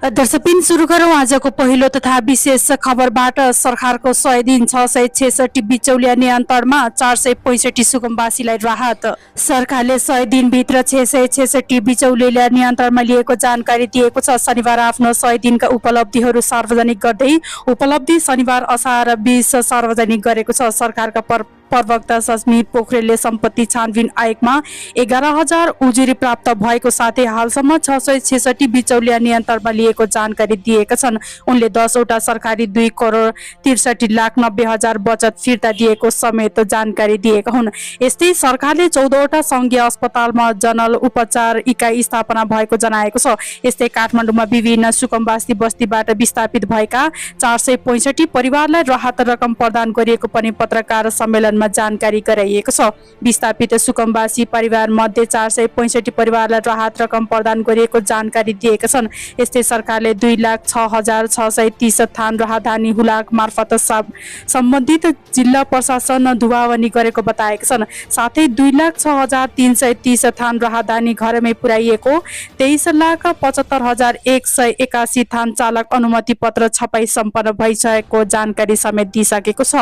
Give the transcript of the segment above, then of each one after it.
दर्शकबिन सुरु गरौँ आजको पहिलो तथा विशेष खबरबाट। सरकारको 100 दिन 666 बिचौलिया नियन्त्रणमा 465 सुकुम्बासीलाई राहत। सरकारले 100 दिनभित्र 666 बिचौलिया नियन्त्रणमा लिएको जानकारी दिएको छ। शनिबार आफ्नो 100 दिनका उपलब्धिहरू सार्वजनिक गर्दै उपलब्धि शनिबार असार 20 सार्वजनिक गरेको छ। सरकारका प्रवक्ता सस्मित पोखरेलले सम्पत्ति छानबिन आयोगमा 11,000 उजुरी प्राप्त भएको साथै हालसम्म 666 बिचौलिया नियन्त्रणमा लिएको जानकारी दिएका छन्। उनले 10 वटा सरकारी 2,63,90,000 बचत फिर्ता दिएको समेत जानकारी दिएका हुन्। यस्तै सरकारले 14 वटा संघीय अस्पतालमा जनरल उपचार इकाइ स्थापना भएको जनाएको छ। यस्तै काठमाडौँमा विभिन्न सुकुम्बासी बस्तीबाट विस्थापित भएका 465 परिवारलाई राहत रकम प्रदान गरिएको पनि पत्रकार सम्मेलन जानकारी गराइएको छ। विस्थापित सुकुम्बासी परिवार मध्ये 465 परिवारलाई राहत रकम प्रदान गरिएको जानकारी दिएका छन्। यस्तै सरकारले 2,06,630 थान राहदानी हुलाक मार्फत सम्बन्धित जिल्ला प्रशासन दुवावनी गरेको बताएका छन्। साथै 2,06,330 थान राहदानी घरमै पुर्याइएको 23,75,181 थान चालक अनुमति पत्र छपाई सम्पन्न भइसकेको जानकारी समेत दिइसकेको छ।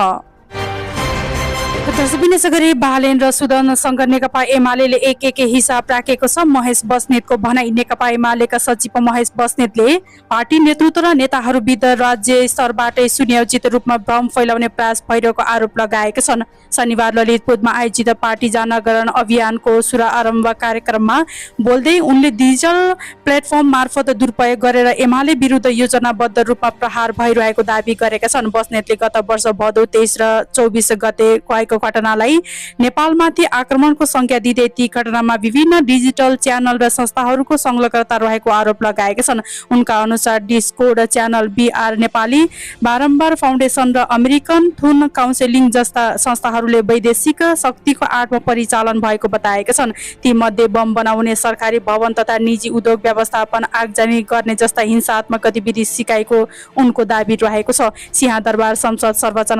दर्शकबिन यसै गरी बालेन र सुदनसँग नेकपा एमाले एक हिसाब राखेको छ। महेश बस्नेतको भनाई। नेकपा एमालेका सचिव महेश बस्नेतले पार्टी नेतृत्व र नेताहरू विरुद्ध राज्य स्तरबाटै सुनियोजित रूपमा भ्रम फैलाउने प्रयास भइरहेको आरोप लगाएका छन्। शनिबार ललितपुरमा आयोजित पार्टी जागरण अभियानको शुभारम्भ कार्यक्रममा बोल्दै उनले डिजिटल प्लेटफर्म मार्फत दुरुपयोग गरेर एमाले विरुद्ध योजनाबद्ध रूपमा प्रहार भइरहेको दावी गरेका छन्। बस्नेतले गत वर्ष भदौ 23 र 24 गते भएको घटनालाई नेपालमाथि आक्रमणको संज्ञा दिँदै ती घटनामा विभिन्न डिजिटल च्यानल र संस्थाहरूको संलग्नता रहेको आरोप लगाएका छन्। उनका अनुसार डिस्कोड च्यानल, बीआर नेपाली, बारम्बार फाउन्डेसन र अमेरिकन थुन काउन्सिलिङ जस्ता संस्थाहरूले वैदेशिक शक्तिको आडमा परिचालन भएको बताएका छन्। ती मध्ये बम बनाउने, सरकारी भवन तथा निजी उद्योग व्यवस्थापन, आगजनी गर्ने जस्ता हिंसात्मक गतिविधि सिकाएको उनको दावी रहेको छ। सिंहदरबार संसद सर्वोच्च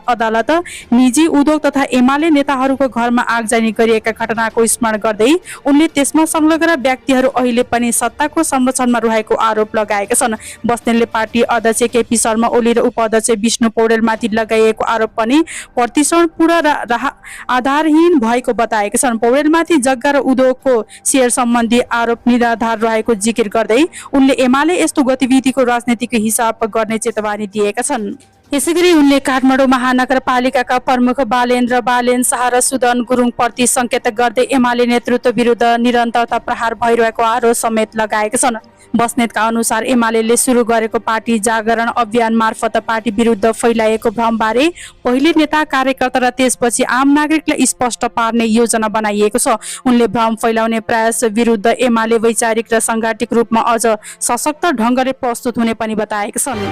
अदालत निजी उद्योग तथा एमाले नेताहरूको घरमा आगजनी गरिएका घटनाको स्मरण गर्दै उनले त्यसमा संलग्न व्यक्तिहरू अहिले पनि सत्ताको संरक्षणमा रहेको आरोप लगाएका छन्। बस्नेतले पार्टी अध्यक्ष केपी शर्मा ओली र उपाध्यक्ष विष्णु पौडेलमाथि लगाइएको आरोप पनि प्रतिशत पूरा आधारहीन भएको बताएका छन्। पौडेलमाथि जग्गा र उद्योगको शेयर सम्बन्धी आरोप निराधार रहेको जिकिर गर्दै उनले एमाले यस्तो गतिविधिको राजनीतिक हिसाब गर्ने चेतावनी दिएका छन्। यसैगरी उनले काठमाडौँ महानगरपालिकाका प्रमुख बालेन शाह र सुदन गुरुङ प्रति संकेत गर्दै एमाले नेतृत्व विरुद्ध निरन्तरता प्रहार भइरहेको आरोप समेत लगाएका छन्। बस्नेतका अनुसार एमाले सुरु गरेको पार्टी जागरण अभियान मार्फत पार्टी विरुद्ध फैलाएको भ्रमबारे पहिले नेता कार्यकर्ता र त्यसपछि आम नागरिकलाई स्पष्ट पार्ने योजना बनाइएको छ। उनले भ्रम फैलाउने प्रयास विरुद्ध एमाले वैचारिक र सांगठनिक रूपमा अझ सशक्त ढङ्गले प्रस्तुत हुने पनि बताएका छन्।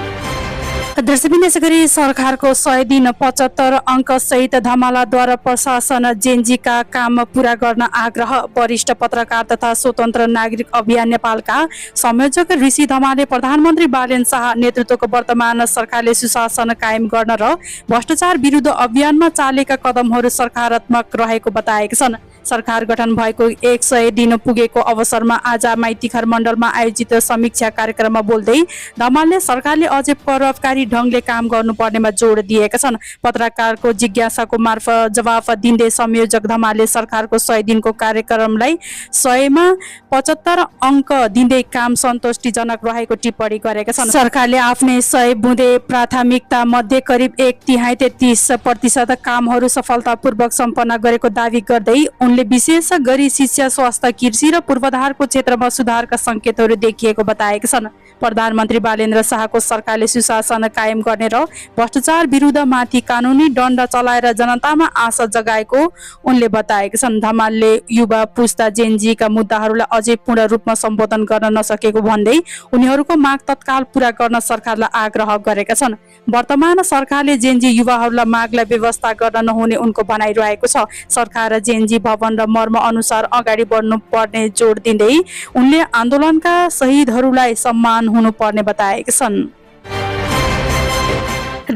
दर्शकबिन यसै गरी सरकारको 100 दिन 75 अङ्क सहित धमालाद्वारा प्रशासन जेनजीका काम पूरा गर्न आग्रह। वरिष्ठ पत्रकार तथा स्वतन्त्र नागरिक अभियान नेपालका संयोजक ऋषि धमालले प्रधानमन्त्री बालेन शाह नेतृत्वको वर्तमान सरकारले सुशासन कायम गर्न र भ्रष्टाचार विरुद्ध अभियानमा चालेका कदमहरू सकारात्मक रहेको बताएका छन्। सरकार गठन भएको 100 दिन पुगेको अवसरमा आज माइतीघर मण्डलमा आयोजित समीक्षा कार्यक्रममा बोल्दै धमालले सरकारले अझै प्रभावकारी ढङ्गले काम गर्नुपर्नेमा जोड दिएका छन्। पत्रकारको जिज्ञासाको मार्फत जवाफ दिँदै संयोजक धमालले सरकारको 100 दिनको कार्यक्रमलाई 100 मा 75 अङ्क दिँदै काम सन्तुष्टिजनक रहेको टिप्पणी गरेका छन्। सरकारले आफ्नै 100 बुँदे प्राथमिकता मध्ये करिब 1/33% कामहरू सफलतापूर्वक सम्पन्न गरेको दावी गर्दै उनले विशेष गरी शिक्षा, स्वास्थ्य, कृषि र पूर्वाधारको क्षेत्रमा सुधारका संकेतहरू देखिएको बताएका छन्। प्रधानमन्त्री बालेन्द्र शाहको सरकारले सुशासन कायम गर्ने र भ्रष्टाचार विरुद्धमाथि कानुनी दण्ड चलाएर जनतामा आशा जगाएको उनले बताएका छन्। धमालले युवा पुस्ता जेनजीका मुद्दाहरूलाई अझै पूर्ण रूपमा सम्बोधन गर्न नसकेको भन्दै उनीहरूको माग तत्काल पूरा गर्न सरकारलाई आग्रह गरेका छन्। वर्तमान सरकारले जेनजी युवाहरूलाई मागलाई व्यवस्था गर्न नहुने उनको भनाइ रहेको छ। सरकार जेनजी भवन र मर्म अनुसार अगाडि बढ्नुपर्ने जोड दिँदै उनले आन्दोलनका शहीदहरूलाई सम्मान हुनुपर्ने बताएका छन्।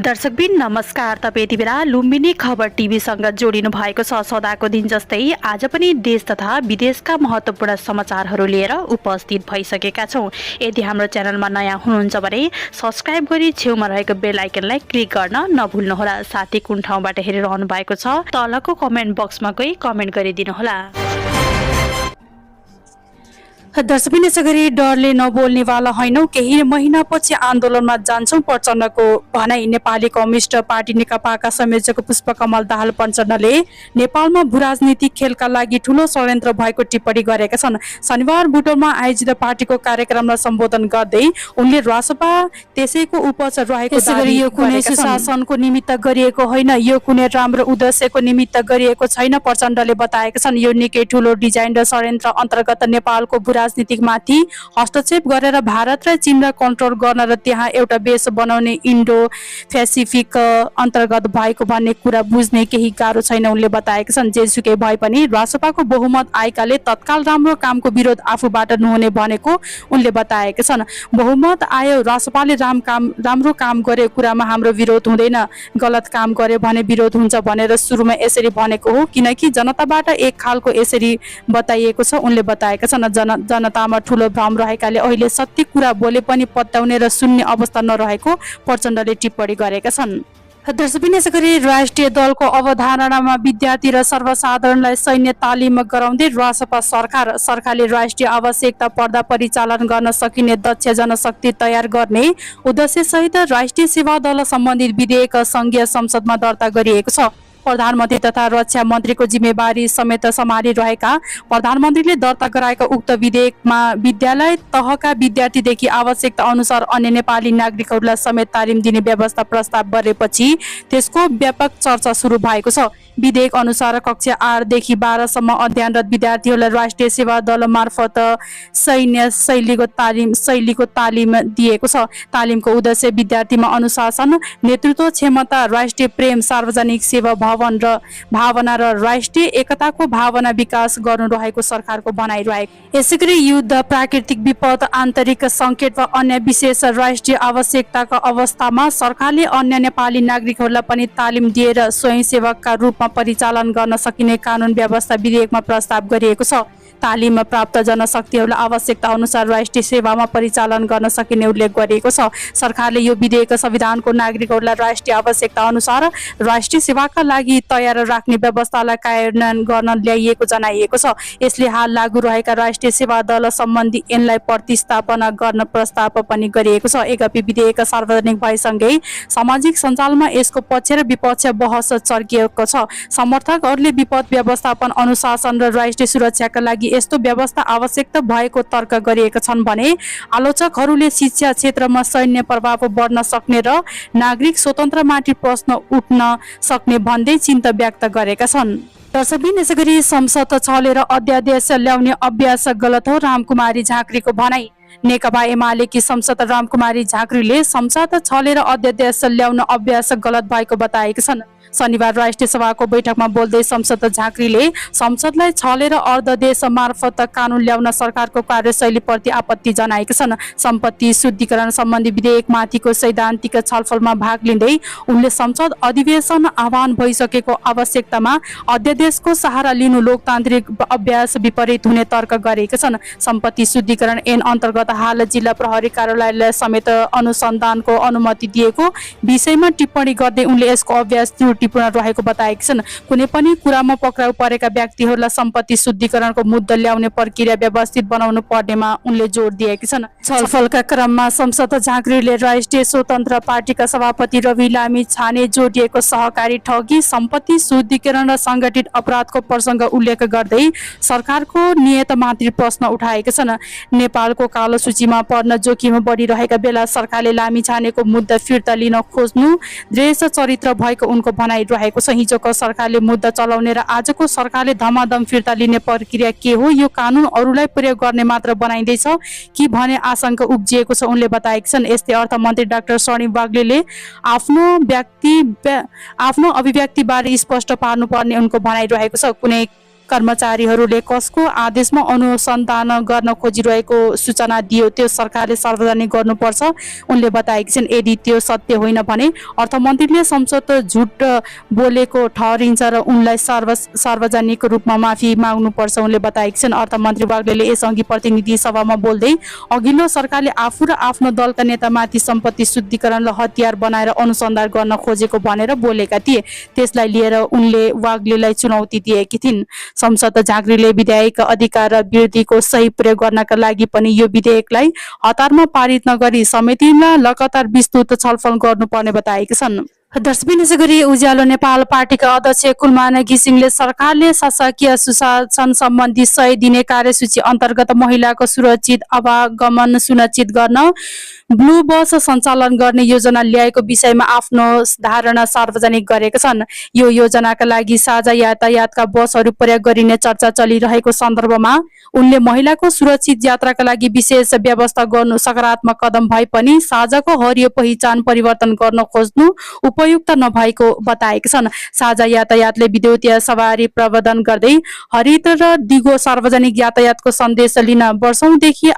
दर्शकबिन नमस्कार। तपाईँ यति बेला लुम्बिनी खबर टिभीसँग जोडिनु भएको छ। सदाको दिन जस्तै आज पनि देश तथा विदेशका महत्त्वपूर्ण समाचारहरू लिएर उपस्थित भइसकेका छौँ। यदि हाम्रो च्यानलमा नयाँ हुनुहुन्छ भने सब्सक्राइब गरी छेउमा रहेको बेल आइकनलाई क्लिक गर्न नभुल्नुहोला। साथै कुन ठाउँबाट हेरिरहनु भएको छ तलको कमेन्ट बक्समा गई कमेन्ट गरिदिनुहोला। दर्शकबिन यसै गरी डरले नबोल्नेवाला होइनौँ, केही महिनापछि आन्दोलनमा जान्छौँ प्रचण्डको भनाई। नेपाली कम्युनिस्ट पार्टी नेकपाका संयोजक पुष्पकमल दाहाल प्रचण्डले नेपालमा भूराजनीतिक खेलका लागि ठूलो षड्यन्त्र भएको टिप्पणी गरेका छन्। शनिबार बुटोलमा आयोजित पार्टीको कार्यक्रमलाई सम्बोधन गर्दै उनले रासपा त्यसैको उपज रहेको दाबी यो कुनै सुशासनको निमित्त गरिएको होइन, यो कुनै राम्रो उद्देश्यको निमित्त गरिएको छैन प्रचण्डले बताएका छन्। यो निकै ठूलो डिजाइन र षड्यन्त्र अन्तर्गत नेपालको राजनीतिकमाथि हस्तक्षेप गरेर भारत र चीनलाई कन्ट्रोल गर्न र त्यहाँ एउटा बेस बनाउने इन्डो पेसिफिक अन्तर्गत भएको भन्ने कुरा बुझ्ने केही गाह्रो छैन उनले बताएका छन्। जेसुकै भए पनि रासपाको बहुमत आएकाले तत्काल राम्रो कामको विरोध आफूबाट नहुने भनेको उनले बताएका छन्। बहुमत आयो, रासपाले राम्रो काम गरे कुरामा हाम्रो विरोध हुँदैन, गलत काम गरे भने विरोध हुन्छ भनेर सुरुमा यसरी भनेको हो, किनकि जनताबाट एक खालको यसरी बताइएको छ उनले बताएका छन्। जनतामा ठूलो भ्रम रहेकाले अहिले सत्य कुरा बोले पनि पत्याउने र सुन्ने अवस्था नरहेको प्रचण्डले टिप्पणी गरेका छन्। दर्शकबिन यसै गरी राष्ट्रिय दलको अवधारणामा विद्यार्थी र सर्वसाधारणलाई सैन्य तालिम गराउँदै रासपा सरकारले राष्ट्रिय आवश्यकता पर्दा परिचालन गर्न सकिने दक्ष जनशक्ति तयार गर्ने उद्देश्यसहित राष्ट्रिय सेवा दल सम्बन्धित विधेयक संघीय संसदमा दर्ता गरिएको छ। प्रधानमन्त्री तथा रक्षा मन्त्रीको जिम्मेवारी समेत सम्हालिरहेका प्रधानमन्त्रीले दर्ता गराएका उक्त विधेयकमा विद्यालय तहका विद्यार्थीदेखि आवश्यकता अनुसार अन्य नेपाली नागरिकहरूलाई समेत तालिम दिने व्यवस्था प्रस्ताव गरेपछि त्यसको व्यापक चर्चा सुरु भएको छ। विधेयक अनुसार कक्षा 8 देखि 12 सम्म अध्ययनरत विद्यार्थीहरूलाई राष्ट्रिय सेवा दल मार्फत सैन्य शैलीको तालिम दिएको छ। तालिमको उद्देश्य विद्यार्थीमा अनुशासन, नेतृत्व क्षमता, राष्ट्रिय प्रेम, सार्वजनिक सेवा भावना र राष्ट्रिय एकताको भावना विकास गर्नु रहेको सरकारको भनाइ रहेको। यसैगरी युद्ध, प्राकृतिक विपद, आन्तरिक सङ्कट वा अन्य विशेष राष्ट्रिय आवश्यकताका अवस्थामा सरकारले अन्य नेपाली नागरिकहरूलाई पनि तालिम दिएर स्वयंसेवकका रूपमा परिचालन गर्न सकिने कानुन व्यवस्था विधेयकमा प्रस्ताव गरिएको छ। तालिम प्राप्त जनशक्तिहरूलाई आवश्यकता अनुसार राष्ट्रिय सेवामा परिचालन गर्न सकिने उल्लेख गरिएको छ। सरकारले यो विधेयक संविधानको नागरिकहरूलाई राष्ट्रिय आवश्यकता अनुसार राष्ट्रिय सेवाका लागि तयार राख्ने व्यवस्थालाई कार्यान्वयन गर्न ल्याइएको जनाइएको छ। यसले हाल लागू रहेका राष्ट्रिय सेवा दल सम्बन्धी ऐनलाई प्रतिस्थापना गर्न प्रस्ताव पनि गरिएको छ। यद्यपि विधेयक सार्वजनिक भएसँगै सामाजिक सञ्जालमा यसको पक्ष र विपक्ष बहस चर्किएको छ। समर्थकहरूले विपद व्यवस्थापन, अनुशासन र राष्ट्रिय सुरक्षाका लागि यस्तो व्यवस्था आवश्यक भएको तर्क गरिएका छन् भने आलोचकहरूले शिक्षा क्षेत्रमा सैन्य प्रभाव बढ्न सक्ने र नागरिक स्वतन्त्रमाथि प्रश्न उठ्न सक्ने भन्दै चिन्ता व्यक्त गरेका छन्। दर्शकबिन यसै गरी संसद छलेर अध्यादेश ल्याउने अभ्यास गलत हो, रामकुमारी झाँक्रीको भनाई। नेकपा एमालेकी संसद रामकुमारी झाँक्रीले संसद छलेर अध्यादेश ल्याउन अभ्यास गलत भएको बताएका छन्। शनिबार राष्ट्रिय सभाको बैठकमा बोल्दै संसद झाँक्रीले संसदलाई छलेर अध्यादेश मार्फत कानुन ल्याउन सरकारको कार्यशैलीप्रति आपत्ति जनाएका छन्। सम्पत्ति शुद्धिकरण सम्बन्धी विधेयकमाथिको सैद्धान्तिक छलफलमा भाग लिँदै उनले संसद अधिवेशन आह्वान भइसकेको आवश्यकतामा अध्यादेशको सहारा लिनु लोकतान्त्रिक अभ्यास विपरीत हुने तर्क गरेका छन्। सम्पत्ति शुद्धिकरण ऐन अन्तर्गत हाल जिल्ला प्रहरी कार्यालयले समेत अनुसन्धानको अनुमति दिएको विषयमा टिप्पणी गर्दै उनले यसको अभ्यास त्रुटिपूर्ण रहेको बताएका छन्। कुनै पनि कुरामा पक्राउ परेका व्यक्तिहरूलाई सम्पत्ति शुद्धिकरणको मुद्दा ल्याउने प्रक्रिया व्यवस्थित बनाउनु पर्नेमा उनले जोड दिएका छन्। छलफलका क्रममा संसद झाँक्रीले राष्ट्रिय स्वतन्त्र पार्टीका सभापति रवि लामी छाने जोडिएको सहकारी ठगी, सम्पत्ति शुद्धिकरण र सङ्गठित अपराधको प्रसङ्ग उल्लेख गर्दै सरकारको नियतमाथि प्रश्न उठाएका छन्। नेपालको कालो सूचीमा पर्न जोखिम बढिरहेका बेला सरकारले लामी छानेको मुद्दा फिर्ता लिन खोज्नु द्वेष चरित्र भएको उनको भनाइ रहेको छ। हिजोको सरकारले मुद्दा चलाउने र आजको सरकारले धमाधम फिर्ता लिने प्रक्रिया के हो? यो कानुन अरूलाई प्रयोग गर्ने मात्र बनाइँदैछ कि भने आशंका उब्जिएको छ उनले बताएका छन्। यस्तै अर्थमन्त्री डाक्टर शर्णिम बाग्लेले आफ्नो अभिव्यक्तिबारे स्पष्ट पार्नुपर्ने उनको भनाइ रहेको छ। कुनै कर्मचारीहरूले कसको आदेशमा अनुसन्धान गर्न खोजिरहेको सूचना दियो त्यो सरकारले सार्वजनिक गर्नुपर्छ उनले बताएकी छिन्। यदि त्यो सत्य होइन भने अर्थमन्त्रीले संसद झुट बोलेको ठहरिन्छ र उनलाई सार्वजनिक रूपमा माफी माग्नुपर्छ उनले बताएकी छिन्। अर्थमन्त्री वाग्लेले यसअघि प्रतिनिधि सभामा बोल्दै अघिल्लो सरकारले आफू र आफ्नो दलका नेतामाथि सम्पत्ति शुद्धिकरण र हतियार बनाएर अनुसन्धान गर्न खोजेको भनेर बोलेका थिए। त्यसलाई लिएर उनले वाग्लेलाई चुनौती दिएकी थिइन्। संसद झाँक्रीले विधायक अधिकार र विरोधीको सही प्रयोग गर्नका लागि पनि यो विधेयकलाई हतारमा पारित नगरी समितिमा लगातार विस्तृत छलफल गर्नुपर्ने बताएका छन्। दर्शकबिन यसै गरी उज्यालो नेपाल पार्टीका अध्यक्ष कुलमान घिसिङले सरकारले शासकीय सुशासन सम्बन्धी 100 दिने कार्यसूची अन्तर्गत महिलाको सुरक्षित आवागमन सुनिश्चित गर्न ब्लू बस सञ्चालन गर्ने योजना ल्याएको विषयमा आफ्नो धारणा सार्वजनिक गरेका छन्। यो योजनाका लागि साझा यातायातका बसहरू प्रयोग गरिने चर्चा चलिरहेको सन्दर्भमा उनले महिलाको सुरक्षित यात्राका लागि विशेष व्यवस्था गर्नु सकारात्मक कदम भए पनि साझाको हरियो पहिचान परिवर्तन गर्न खोज्नु उपयुक्त नभएको बताएका छन्। साझा यातायातले विद्युतीय सवारी प्रबन्धन गर्दै हरित र दिगो सार्वजनिक यातायातको सन्देश लिन वर्षौंदेखि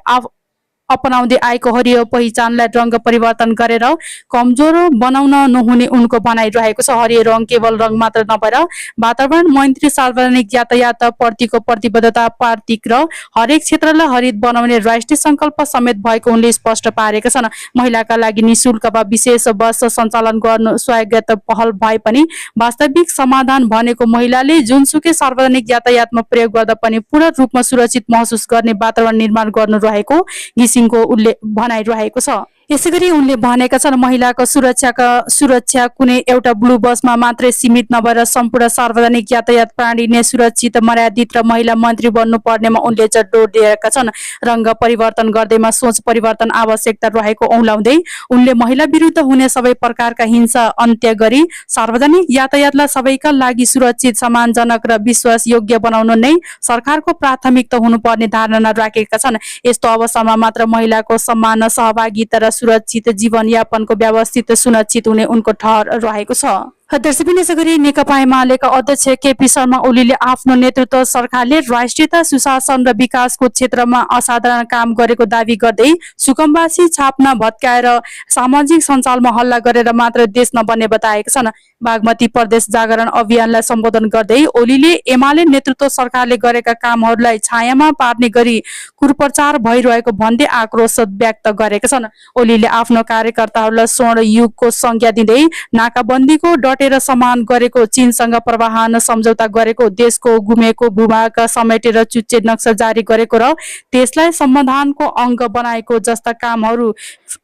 अपनाउँदै आएको हरियो पहिचानलाई रंग परिवर्तन गरेर कमजोर बनाउन नहुने उनको भनाइरहेको छ। हरियो रंग केवल रंग मात्र नभएर वातावरण मैत्री सार्वजनिक यातायात प्रतिको प्रतिबद्धता प्रतीक र हरेक क्षेत्रलाई हरित बनाउने राष्ट्रिय संकल्प समेत भएको उनले स्पष्ट पारेका छन्। महिलाका लागि निशुल्क वा विशेष बस सञ्चालन गर्नु स्वागत पहल भए पनि वास्तविक समाधान भनेको महिलाले जुनसुकै सार्वजनिक यातायातमा प्रयोग गर्दा पनि पूर्ण रूपमा सुरक्षित महसुस गर्ने वातावरण निर्माण गर्नु रहेको घिसिङको उल्लेख भनाइरहेको छ। यसैगरी उनले भनेका छन् महिलाको सुरक्षा कुनै एउटा ब्लू बसमा मात्रै सीमित नभएर सम्पूर्ण सार्वजनिक यातायात प्रणाली नै सुरक्षित मर्यादित र महिला मन्त्री बन्नु पर्नेमा उनले जोड दिएका छन्। रंग परिवर्तन गर्दैमा सोच परिवर्तन आवश्यकता रहेको औलाउँदै उनले महिला विरुद्ध हुने सबै प्रकारका हिंसा अन्त्य गरी सार्वजनिक यातायातलाई सबैका लागि सुरक्षित सम्मानजनक र विश्वास योग्य बनाउनु नै सरकारको प्राथमिकता हुनुपर्ने धारणा राखेका छन्। यस्तो अवस्थामा मात्र महिलाको सम्मान सहभागिता र सुरक्षित जीवनयापनको व्यवस्थित सुनिश्चित हुने उनको ठहर रहेको छ। दर्शकबिन यसै गरी नेकपा एमालेका अध्यक्ष केपी शर्मा ओलीले आफ्नो नेतृत्व सरकारले राष्ट्रियता सुशासन र विकासको क्षेत्रमा असाधारण काम गरेको दावी गर्दै सुकमवासी छाप्न भत्काएर सामाजिक सञ्जालमा हल्ला गरेर मात्र देश नबन्ने बताएका छन्। बागमती प्रदेश जागरण अभियानलाई सम्बोधन गर्दै ओलीले एमाले नेतृत्व सरकारले गरेका कामहरूलाई छायामा पार्ने गरी कुप्रचार भइरहेको भन्दै आक्रोश व्यक्त गरेका छन्। ओलीले आफ्नो कार्यकर्ताहरूलाई स्वर्ण युगको संज्ञा दिँदै नाकाबन्दीको डटेर सम्मान गरेको, चीनसँग प्रवाहन सम्झौता गरेको, देशको गुमेको भूभाग समेटेर चुच्चे नक्सा जारी गरेको र त्यसलाई समाधानको अङ्ग बनाएको जस्ता कामहरू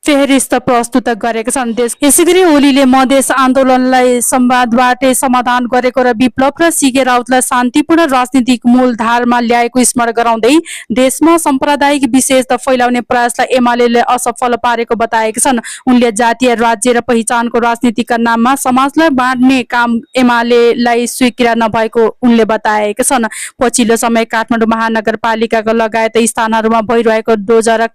फेहरिस्त प्रस्तुत गरेका छन्। यसैगरी ओलीले मधेस आन्दोलनलाई संवादबाटै समाधान गरेको र विप्लव र सीके राउतलाई शान्तिपूर्ण राजनीतिक मूलधारमा ल्याएको स्मरण गराउँदै देशमा साम्प्रदायिक विशेषता फैलाउने प्रयासलाई एमालेले असफल पारेको बताएका छन्। उनले जातीय राज्य र पहिचानको राजनीतिका नाममा समाजलाई बाँड्ने काम एमालेलाई स्वीकार नभएको उनले बताएका छन्। पछिल्लो समय काठमाडौँ महानगरपालिकाका लगायत स्थानहरूमा भइरहेको डोजर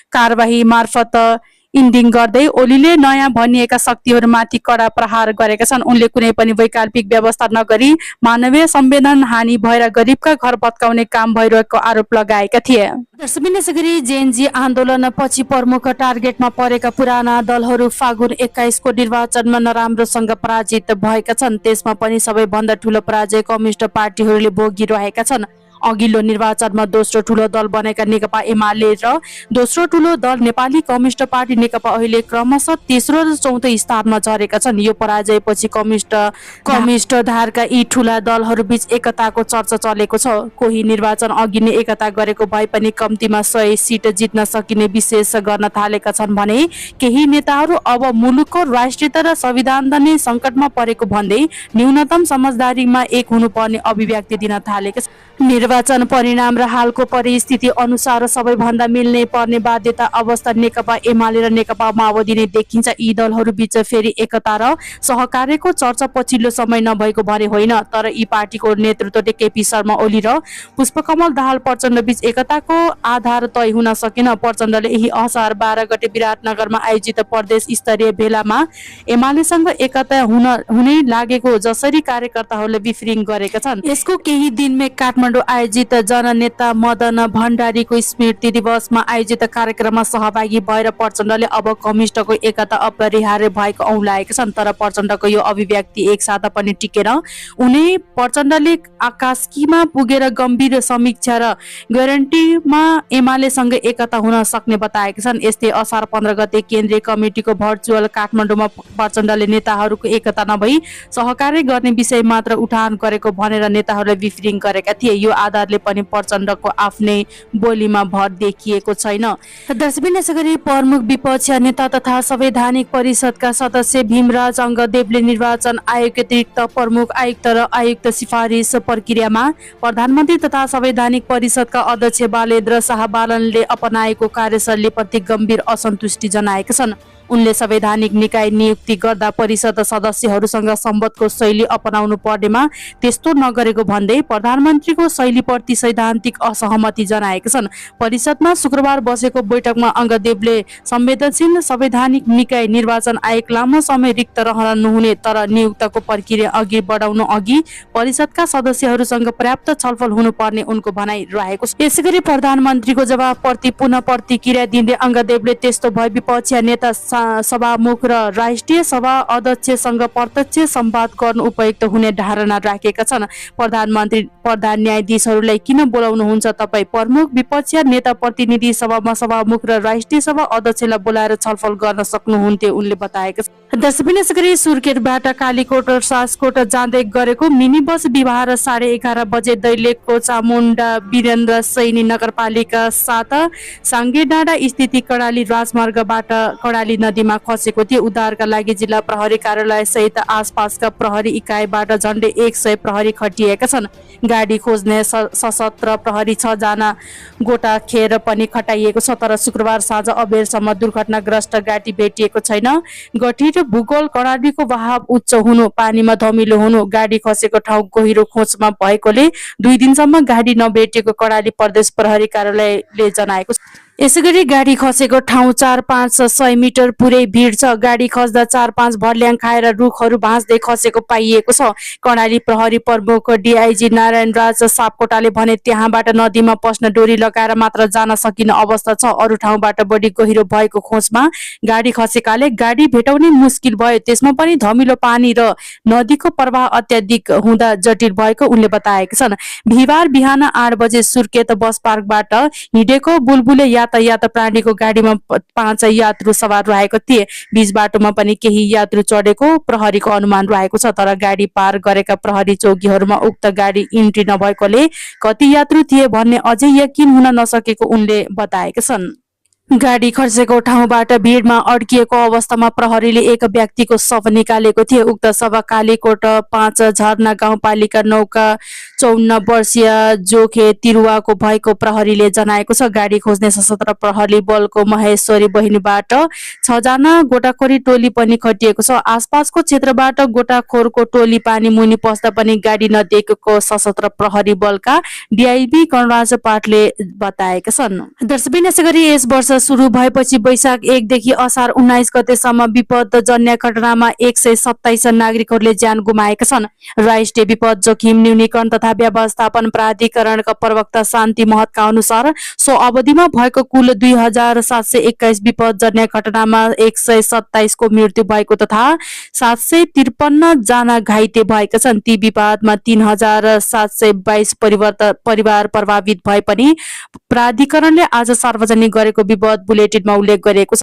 कारबाही मार्फत इन्डिङ गर्दै ओलीले नयाँ भनिएका शक्तिहरूमाथि कडा प्रहार गरेका छन्। उनले कुनै पनि वैकल्पिक व्यवस्था नगरी मानवीय संवेदन हानि भएर गरिबका घर भत्काउने काम भइरहेको आरोप लगाएका थिए। दर्शकबिन यसैगरी जेएनजी आन्दोलन पछि प्रमुख टार्गेटमा परेका पुराना दलहरू फागुन 21 को निर्वाचनमा नराम्रोसँग पराजित भएका छन्। त्यसमा पनि सबैभन्दा ठूलो पराजय कम्युनिस्ट पार्टीहरूले भोगिरहेका छन्। अघिल्लो निर्वाचनमा दोस्रो ठूलो दल बनेका नेकपा एमाले र दोस्रो ठूलो दल नेपाली कम्युनिस्ट पार्टी नेकपा अहिले क्रमशः तेस्रो र चौथो स्थानमा झरेका छन्। यो पराजयपछि कम्युनिस्ट धारका यी ठूला दलहरू बीच एकताको चर्चा चलेको छ। कोही निर्वाचन अघि नै एकता गरेको भए पनि कम्तीमा 100 सिट जित्न सकिने विशेष गर्न थालेका छन् भने केही नेताहरू अब मुलुकको राष्ट्रियता र संविधान नै सङ्कटमा परेको भन्दै न्यूनतम समझदारीमा एक हुनुपर्ने अभिव्यक्ति दिन थालेका छन्। निर्वाचन परिणाम र हालको परिस्थिति अनुसार सबैभन्दा मिल्ने पर्ने बाध्यता अवस्था नेकपा एमाले र नेकपा माओवादी नै देखिन्छ। यी दलहरू बीच फेरि एकता र सहकार्यको चर्चा पछिल्लो समय नभएको भने होइन, तर यी पार्टीको नेतृत्वले केपी शर्मा ओली र पुष्पकमल दाहाल प्रचण्ड बीच एकताको आधार तय हुन सकेन। प्रचण्डले यही असार 12 गते विराटनगरमा आयोजित प्रदेश स्तरीय भेलामा एमालेसँग एकता हुनै लागेको जसरी कार्यकर्ताहरूले बिफ्रिङ गरेका छन्। यसको केही दिनमै काठमाडौँ आयोजित जननेता मदन भण्डारीको स्मृति दिवसमा आयोजित कार्यक्रममा सहभागी भएर प्रचण्डले अब कम्युनिस्टको एकता अपरिहार्य भएको औँल्याएका छन्। तर प्रचण्डको यो अभिव्यक्ति एक साता पनि टिकेन। उनी प्रचण्डले आकास्कीमा पुगेर गम्भीर समीक्षा र ग्यारेन्टीमा एमालेसँग एकता हुन सक्ने बताएका छन्। यस्तै असार 15 गते केन्द्रीय कमिटीको भर्चुअल काठमाडौँमा प्रचण्डले नेताहरूको एकता नभई सहकार्य गर्ने विषय मात्र उठान गरेको भनेर नेताहरूले बिफ्रिङ गरेका थिए। यो आधारले पनि प्रचण्डको आफ्नै बोलीमा भर देखिएको छैन। दर्शकबिन यसैगरी प्रमुख विपक्ष नेता तथा संवैधानिक परिषदका सदस्य भीमराज अङ्गदेवले निर्वाचन आयोग अतिरिक्त प्रमुख आयुक्त र आयुक्त सिफारिस प्रक्रियामा प्रधानमन्त्री तथा संवैधानिक परिषदका अध्यक्ष बालेन्द्र शाह बालनले अपनाएको कार्यशैली प्रति गम्भीर असन्तुष्टि जनाएका छन्। उनले संवैधानिक निकाय नियुक्ति गर्दा परिषद सदस्यहरूसँग सम्बन्धको शैली अपनाउनु पर्नेमा त्यस्तो नगरेको भन्दै प्रधानमन्त्रीको शैलीप्रति सैद्धान्तिक असहमति जनाएका छन्। परिषदमा शुक्रबार बसेको बैठकमा अङ्गदेवले संवेदनशील संवैधानिक निकाय निर्वाचन आयोग लामो समय रिक्त रहन नहुने तर नियुक्तको प्रक्रिया अघि बढाउनु अघि परिषदका सदस्यहरूसँग पर्याप्त छलफल हुनुपर्ने उनको भनाइ रहेको छ। यसैगरी प्रधानमन्त्रीको जवाबप्रति पुनः प्रतिक्रिया दिँदै अङ्गदेवले त्यस्तो भए विपक्षी नेता सभामुख र राष्ट्रिय सभा अध्यक्षसँग प्रत्यक्ष संवाद गर्नु उपयुक्त हुने धारणा राखेका छन्। प्रधानमन्त्री प्रधान न्यायाधीशहरूलाई किन बोलाउनुहुन्छ? तपाईँ प्रमुख विपक्षी नेता प्रतिनिधि सभामा सभामुख र राष्ट्रिय सभा अध्यक्षलाई बोलाएर छलफल गर्न सक्नुहुन्थ्यो, उनले बताएका छन्। दर्शकबिन यसैगरी सुर्खेतबाट कालीकोट र सासकोट जाँदै गरेको मिनी बस बिहार 11:30 बजे दैलेखको चामुण्डा वीरेन्द्र सैनी नगरपालिका 7 साङ्गेडाँडा स्थित कडाली राजमार्गबाट कडाली नदीमा खसेको थियो। उद्धारका लागि जिल्ला प्रहरी कार्यालय सहित आसपासका प्रहरी इकाइबाट झण्डै 100 प्रहरी खटिएका छन्। गाडी खोज्ने सशस्त्र प्रहरी 6 जना गोटा खेर पनि खटाइएको छ, तर शुक्रबार साँझ अबेरसम्म दुर्घटनाग्रस्त गाडी भेटिएको छैन। गठित भूगोल कडालीको बहाव उच्च हुनु, पानीमा धमिलो हुनु, गाडी खसेको ठाउँ गहिरो खोजमा भएकोले 2 दिनसम्म गाडी नभेटिएको कडाली प्रदेश प्रहरी कार्यालयले जनाएको छ। यसैगरी गाडी खसेको ठाउँ 4-500 मिटर पुरै भिड छ। गाडी खस्दा 4-5 भर्ल्याङ खाएर रुखहरू भाँच्दै खसेको पाइएको छ। कडाली प्रहरी प्रमुख डिआइजी नारायण राज सापकोटाले भने त्यहाँबाट नदीमा पस्न डोरी लगाएर मात्र जान सकिने अवस्था छ। अरू ठाउँबाट बढी गहिरो भएको खोजमा गाडी खसेकाले गाडी भेटाउने मुस्किल भयो। त्यसमा पनि धमिलो पानी र नदीको प्रवाह अत्याधिक हुँदा जटिल भएको उनले बताएका छन्। बिहिबार बिहान 8 बजे सुर्खेत बस पार्कबाट हिँडेको बुलबुले यातायात प्राणीको गाडीमा 5 यात्रु सवार रहेको थिए। बीच बाटोमा पनि केही यात्रु चढेको प्रहरीको अनुमान रहेको छ, तर गाडी पार गरेका प्रहरी चौकीहरूमा उक्त गाडी इन्ट्री नभएकोले कति यात्रु थिए भन्ने अझै यकिन हुन नसकेको उनले बताएका छन्। गाडी खसेको ठाउँबाट भिडमा अड्किएको अवस्थामा प्रहरीले एक व्यक्तिको शव निकालेको थियो। उक्त शव कालीकोट 5 झरना गाउँपालिका 9 का 54 वर्षीय जोखे तिरुवाको भएको प्रहरीले जनाएको छ। गाडी खोज्ने सशस्त्र प्रहरी बलको महेश्वरी बहिनीबाट 6 जना गोटाखोरी टोली पनि खटिएको छ। आसपासको क्षेत्रबाट गोटाखोरको टोली पानी मुनि पस्दा पनि गाडी नदेखेको सशस्त्र प्रहरी बलका डिआइबी कणराज पाठले बताएका छन्। दर्शकबिन यसैगरी यस वर्ष सुरु भएपछि वैशाख 1 देखि असार 19 गतेसम्म विपदजन्य घटनामा 127 नागरिकहरूले ज्यान गुमाएका छन्। राष्ट्रिय विपद जोखिम न्यूनीकरण तथा व्यवस्थापन प्राधिकरणका प्रवक्ता शान्ति महतका अनुसार सो अवधिमा भएको कुल 2721 विपदजन्य घटनामा 127 को मृत्यु भएको तथा 753 जना घाइते भएका छन्। ती विवादमा 3722 परिवार प्रभावित भए पनि प्राधिकरणले आज सार्वजनिक गरेको विपद बुलेटिनमा उल्लेख गरिएको छ।